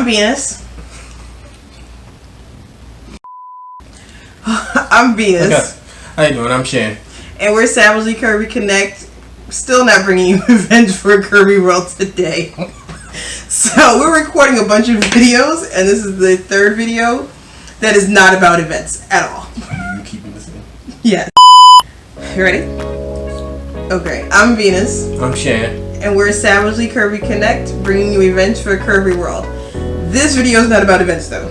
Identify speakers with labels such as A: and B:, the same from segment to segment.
A: I'm Venus. I'm Venus.
B: Okay. How you doing? I'm Shan.
A: And we're Savagely Curvy Connect. Still not bringing you Revenge for Curvy World today. So we're recording a bunch of videos, and this is the third video that is not about events at all.
B: You keeping this in?
A: Yes. You ready? Okay. I'm Venus.
B: I'm Shan.
A: And we're Savagely Curvy Connect, bringing you events for Curvy World. This video is not about events, though.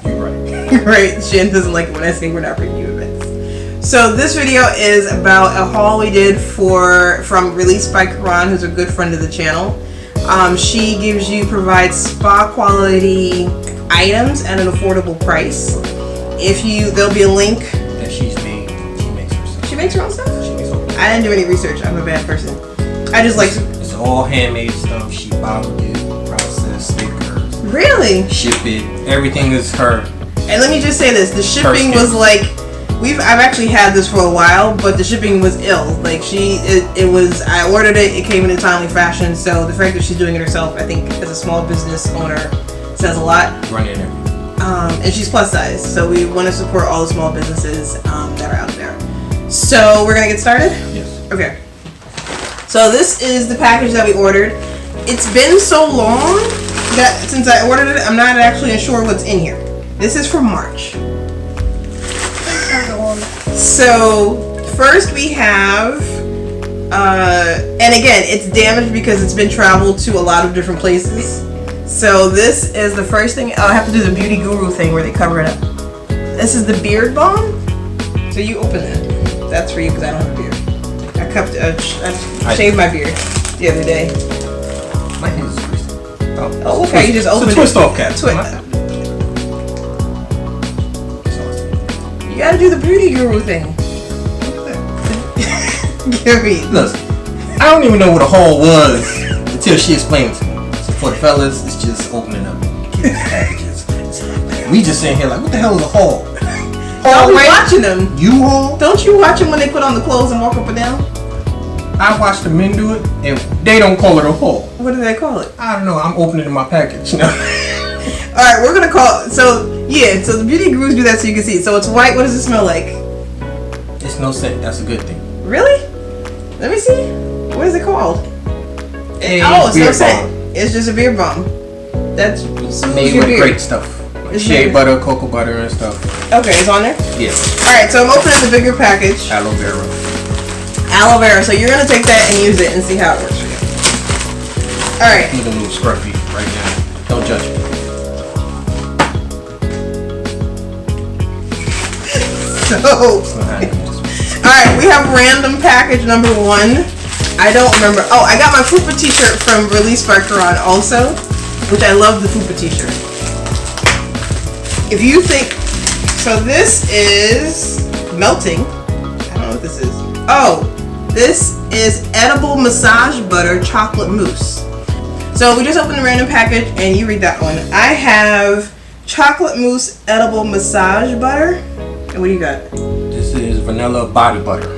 B: You're right.
A: Right, Shan doesn't like it when I say we're not bringing you events. So this video is about a haul we did from Released by Karan, who's a good friend of the channel. She provides spa quality items at an affordable price. There'll be a link.
B: That she's made. She makes herself.
A: She makes her own stuff?
B: She makes her own.
A: I didn't do any research. I'm a bad person. I just like.
B: It's all handmade stuff. She bottled it, processed, stickers.
A: Really?
B: Ship it. Everything is her.
A: And let me just say this: the shipping was like, I've actually had this for a while, but the shipping was ill. Like I ordered it, it came in a timely fashion. So the fact that she's doing it herself, I think, as a small business owner, says a lot.
B: Running everything.
A: And she's plus size, so we want to support all the small businesses that are out there. So we're gonna get started.
B: Yes.
A: Okay. So this is the package that we ordered. It's been so long that since I ordered it, I'm not actually sure what's in here. This is from March. So first we have, and again, it's damaged because it's been traveled to a lot of different places. So this is the first thing. I have to do the beauty guru thing where they cover it up. This is the beard balm. So you open that. That's for you because I don't have a beard. I shaved my beard the other day.
B: My hands is twisted.
A: Oh, okay. You just open it.
B: Twist off, cat.
A: You gotta do the beauty guru thing. Give me.
B: Listen, I don't even know what a haul was until she explained to me. So for the fellas, it's just opening up packages. We just sitting here like, what the hell is a haul?
A: Don't be watching them.
B: You haul?
A: Don't you watch them when they put on the clothes and walk up and down?
B: I watch the men do it, and they don't call it a haul.
A: What do they call it?
B: I don't know. I'm opening my package. You know?
A: All right, we're gonna call. So the beauty gurus do that so you can see. So it's white. What does it smell like?
B: It's no scent. That's a good thing.
A: Really? Let me see. What is it called? It's no scent. It's just a beard balm. That's
B: made with great stuff. Like shea butter, cocoa butter, and stuff.
A: Okay, it's on there?
B: Yeah.
A: Alright, so I'm opening the bigger package.
B: Aloe vera.
A: Aloe vera. So you're going to take that and use it and see how it works for you. Alright.
B: I'm a little scruffy right now. Don't judge me.
A: Alright, we have random package number 1. I don't remember. Oh, I got my Fupa t-shirt from Released by Karan also, which I love the Fupa t-shirt. If you think, so this is melting. I don't know what this is. Oh, this is edible massage butter chocolate mousse. So we just opened the random package and you read that one. I have chocolate mousse edible massage butter. And what do you got?
B: This is vanilla body butter.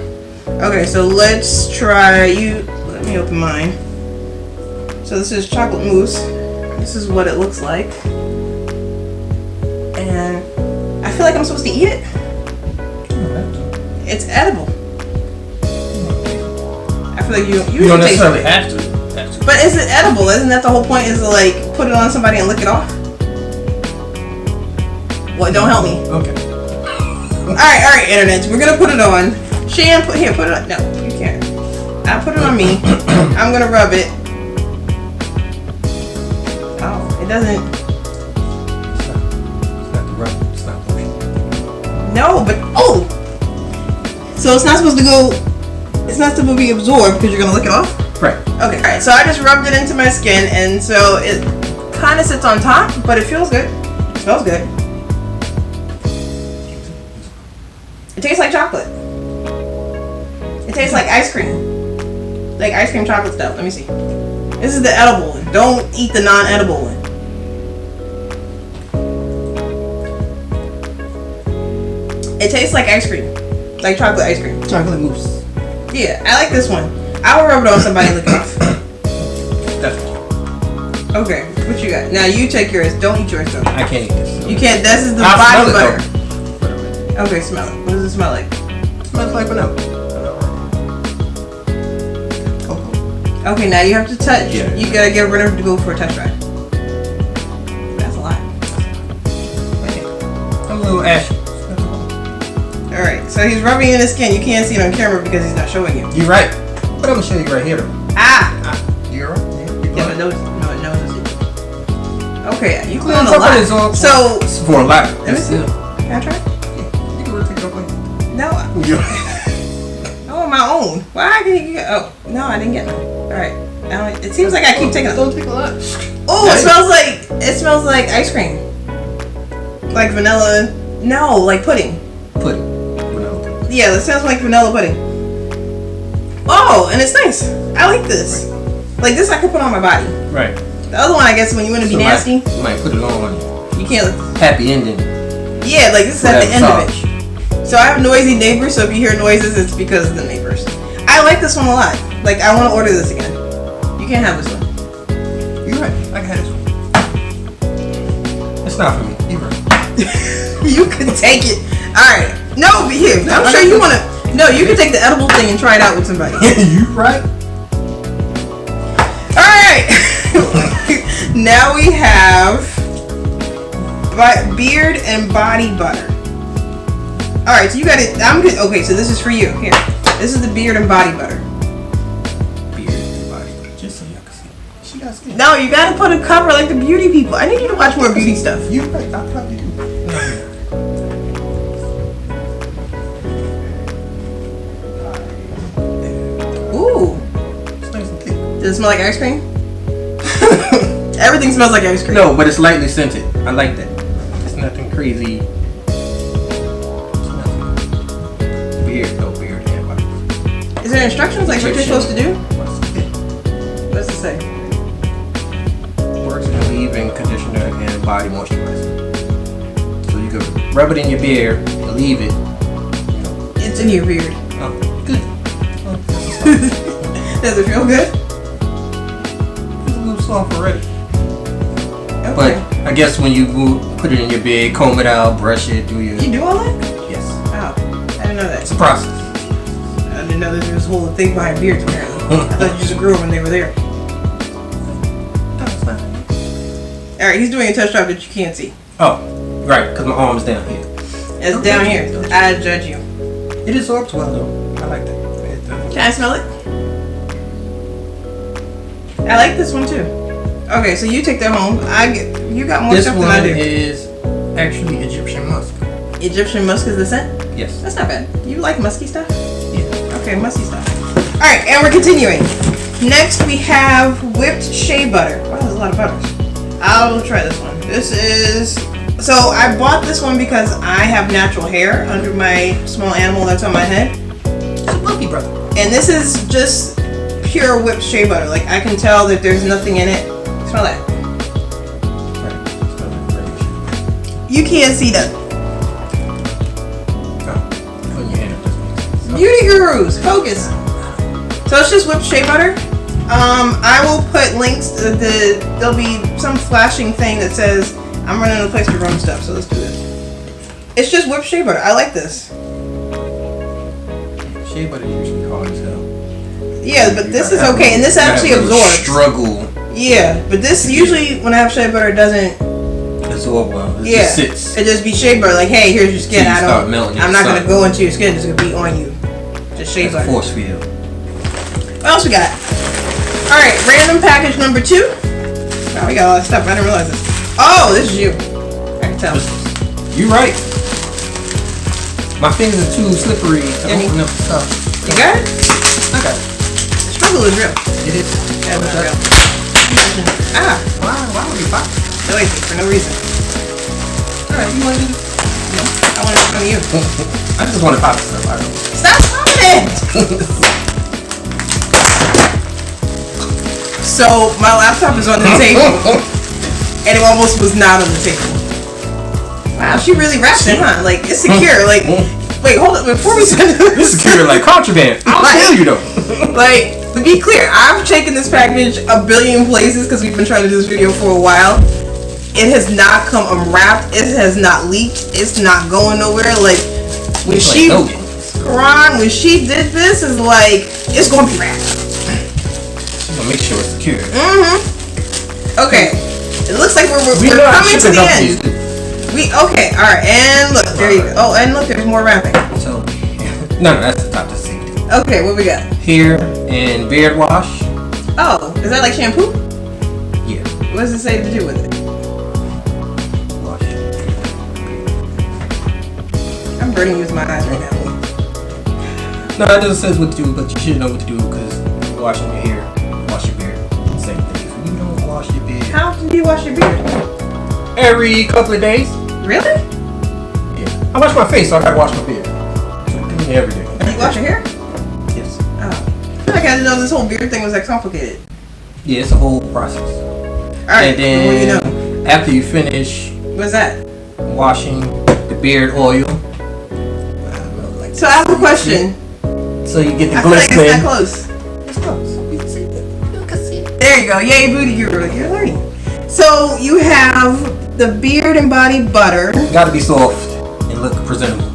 A: Okay, so let's try let me open mine. So this is chocolate mousse. This is what it looks like. And I feel like I'm supposed to eat it. It's edible. I feel like you
B: don't necessarily have to.
A: But is it edible? Isn't that the whole point? Is to like put it on somebody and lick it off? Well, don't help me.
B: Okay.
A: Alright, internet. We're gonna put it on. Shan, put it on. No, you can't. I'll put it on me. I'm gonna rub it. Oh, it doesn't.
B: It's not the rub. It's not lotion.
A: No, but oh. So it's not supposed to go. It's not supposed to be absorbed because you're gonna lick it off.
B: Right.
A: Okay. Alright. So I just rubbed it into my skin, and so it kind of sits on top, but it feels good. It smells good. It tastes like chocolate. It tastes like ice cream. Like ice cream chocolate stuff. Let me see. This is the edible one. Don't eat the non-edible one. It tastes like ice cream. Like chocolate ice cream.
B: Chocolate mousse.
A: Yeah, I like this one. I will rub it on somebody and lick it off.
B: Definitely.
A: Okay. What you got? Now you take yours. Don't eat yours though.
B: I can't eat this.
A: You can't. This is the
B: I'll
A: body
B: smell
A: butter.
B: it, though.
A: Okay, smell it. What does it smell like?
B: It smells like vanilla. Cocoa.
A: Okay, now you have to touch.
B: Yeah.
A: You gotta get rid of to go for a test drive. That's a lot.
B: I'm a little ashy.
A: Alright, so he's rubbing in his skin. You can't see it on camera because he's not showing you.
B: You're right. But I'm gonna show you right here.
A: Ah!
B: You're right.
A: Yeah, but no, it knows. Okay, you clean a
B: Top of
A: lot.
B: this all-
A: So,
B: it's for a lot.
A: let me see. Can I try?
B: You can really take it off.
A: No,
B: Yeah.
A: I want my own. Why can you get? Oh, no, I didn't get none. Alright. It seems like I keep taking it.
B: Don't take a lot.
A: Oh, it smells like ice cream. Like vanilla. No, like pudding.
B: Pudding. Vanilla.
A: Yeah, it sounds like vanilla pudding. Oh, and it's nice. I like this. Like this I could put on my body.
B: Right.
A: The other one, I guess, when you want to be nasty,
B: You might put it on.
A: you can't.
B: Happy ending.
A: Yeah, like this is at the end
B: Whatever
A: of it. So I have noisy neighbors, so if you hear noises, it's because of the neighbors. I like this one a lot. Like, I want to order this again. You can't have this one.
B: You're right. I can have this one. It's not for me. You're right.
A: You can take it. Alright. No, be here. I'm sure you want to. No, you can take the edible thing and try it out with somebody.
B: You right.
A: Alright. Now we have beard and body butter. Alright, so you got it. I'm good. Okay, so this is for you. Here. This is the beard and body butter.
B: Beard and body. Just so y'all can see. She got skin.
A: No, you gotta put a cover like the beauty people. I need you to watch more beauty stuff.
B: You're right. I probably do.
A: Ooh.
B: It's nice and thick.
A: Does it smell like ice cream? Everything smells like ice cream.
B: No, but it's lightly scented. I like that. It's nothing crazy. It's nothing. Beard, no beard and body.
A: Is there instructions like what you're supposed to do? What's it say?
B: Works in leave-in conditioner and body moisturizer. So you can rub it in your beard, leave it.
A: It's in your beard.
B: Oh, good. Oh,
A: Does it feel good?
B: it's a little soft already.
A: Okay.
B: But I guess when you put it in your beard, comb it out, brush it, do your...
A: You do all that?
B: Yes.
A: Oh, I didn't know that.
B: It's a process.
A: I didn't know that there was a whole thing behind beards apparently. I thought you just grew them when they were there.
B: No, it's not.
A: Alright, he's doing a test drive that you can't see.
B: Oh, right, because my arm's down here.
A: It's down here. I judge you.
B: It absorbs well, though. I like that.
A: Can I smell it? I like this one too. Okay, so you take that home. You got more
B: This
A: stuff than I
B: one
A: do.
B: is actually Egyptian musk.
A: Egyptian musk is the scent?
B: Yes.
A: That's not bad. You like musky stuff?
B: Yeah.
A: Okay, musky stuff. Alright, and we're continuing. Next we have whipped shea butter. Wow, there's a lot of butters. I'll try this one. This is... So I bought this one because I have natural hair under my small animal that's on my head.
B: It's a puppy brother.
A: And this is just pure whipped shea butter. Like, I can tell that there's nothing in it. Smell that. You can't see that. Beauty gurus, focus. So it's just whipped shea butter. I will put links. There'll be some flashing thing that says I'm running out of place to run stuff. So let's do this. It's just whipped shea butter. I like this.
B: Shea butter is usually hard as hell.
A: Yeah, but this is okay, and this actually absorbs.
B: Struggle.
A: Yeah, but this usually when I have shea butter it doesn't.
B: Absorb well. It
A: Yeah,
B: just sits.
A: it just be shea butter. Like, hey, here's your skin.
B: Till you start melting
A: I'm not
B: inside.
A: gonna go into your skin. It's gonna be on you. Just shea
B: It's a
A: butter.
B: force field.
A: What else we got? All right, random package number 2. Wow, we got a lot of stuff. I didn't realize this. Oh, this is you. I can tell.
B: You right. My fingers are too slippery to open up the stuff.
A: You got it?
B: I got it.
A: The struggle is real.
B: It is.
A: Yeah, it's real. Ah,
B: Why would you fight?
A: noisy for no reason.
B: Alright, you want to do this?
A: No, I want to come to you.
B: I just want to pop stuff. I don't.
A: Stop popping it! So my laptop is on the table, and it almost was not on the table. Wow, she really wrapped it, huh? Like, it's secure. Like, wait, hold up. Before we send
B: This is secure like contraband. I'll tell you though.
A: like, To be clear, I've taken this package a billion places because we've been trying to do this video for a while. It has not come unwrapped. It has not leaked. It's not going nowhere. Like when Karan, when she did this, is like it's gonna be wrapped.
B: I'm gonna make sure it's secure.
A: Okay. It looks like we're coming to the end. Okay, alright, and look, there you go. Oh, and look, there's more wrapping.
B: So no, that's the top. That's safety.
A: Okay, what we got?
B: Hair and beard wash.
A: Oh, is that like shampoo?
B: Yeah.
A: What does it say to do with it?
B: Wash.
A: I'm burning with my eyes right now.
B: No, that doesn't say what to do, but you should know what to do because washing your hair, wash your beard. Same thing. If you don't wash your beard.
A: How often do you wash your beard?
B: Every couple of days.
A: Really?
B: Yeah. I wash my face, so I gotta wash my beard. So every day.
A: Do you wash your hair?
B: Yes.
A: Oh. I feel like I didn't know this whole beard thing was that complicated.
B: Yeah, it's a whole process.
A: Alright,
B: and then
A: well, you know.
B: after you finish
A: What's that?
B: washing the beard oil.
A: So I have a question.
B: So you get the
A: I feel like
B: glistening.
A: it's that close.
B: It's close. You can see it. You can see it.
A: There you go. Yay, booty guru. You're learning. So you have the beard and body butter.
B: Gotta be soft and look presentable.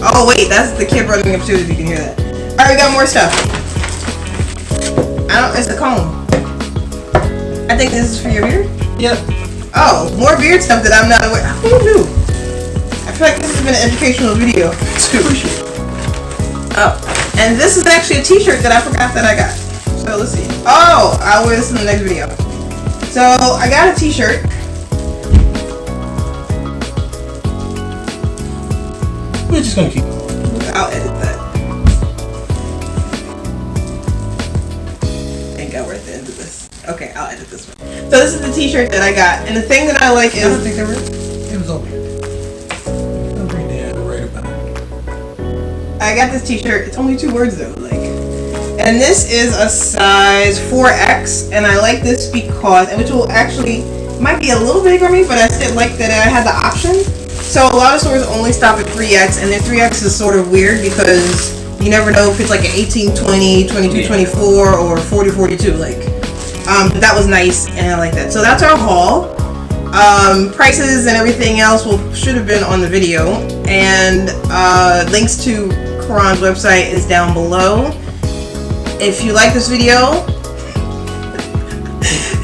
A: Oh wait, that's the kid running upstairs if you can hear that. Alright, we got more stuff. It's a comb. I think this is for your beard?
B: Yep.
A: Oh, more beard stuff that I'm not aware. Who knew? I feel like this has been an educational video too. Oh, and this is actually a t-shirt that I forgot that I got. So let's see. Oh, I'll wear this in the next video. So I got a t-shirt.
B: We're just gonna keep going.
A: I'll edit that. I think I worth the end of this. Okay, I'll edit this one. So this is the t-shirt that I got. And the thing that I like is...
B: I don't think they were... It was over here. Over there, right about it.
A: I got this t-shirt. It's only 2 words though. And this is a size 4X. And I like this because... which will actually... might be a little big for me, but I still like that I had the option. So a lot of stores only stop at 3X, and their 3X is sort of weird because you never know if it's like an 18-20, 22-24, or 40-42. That was nice, and I like that. So that's our haul. Prices and everything else should have been on the video, and links to Karan's website is down below. If you like this video,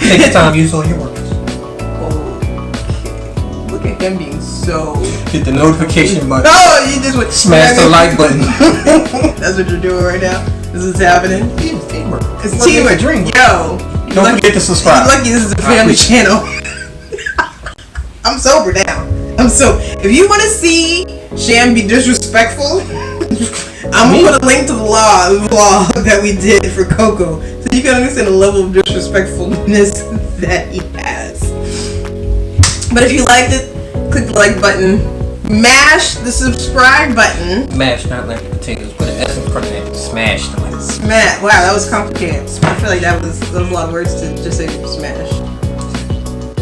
B: take the time, use all your words.
A: Look at him being so...
B: Hit the notification button.
A: Oh, you just went...
B: Smash the like button.
A: That's what you're doing right now. This is happening.
B: It's teamwork.
A: It's teamwork.
B: Dream.
A: Yo.
B: Don't forget to subscribe.
A: You're lucky this is a family channel. I'm sober now. If you want to see Shan be disrespectful, I'm going to put a link to the vlog that we did for Coco. So you can understand the level of disrespectfulness that he has. But if you liked it, click the like button. Mash the subscribe button.
B: Mash, not like potatoes. Put an S in front of that. Smash.
A: Smash. Wow, that was complicated. I feel like that was a lot of words to just say smash.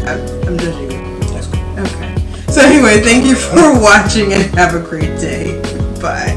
A: I'm judging you.
B: That's cool.
A: Okay. So anyway, thank you for watching and have a great day. Bye.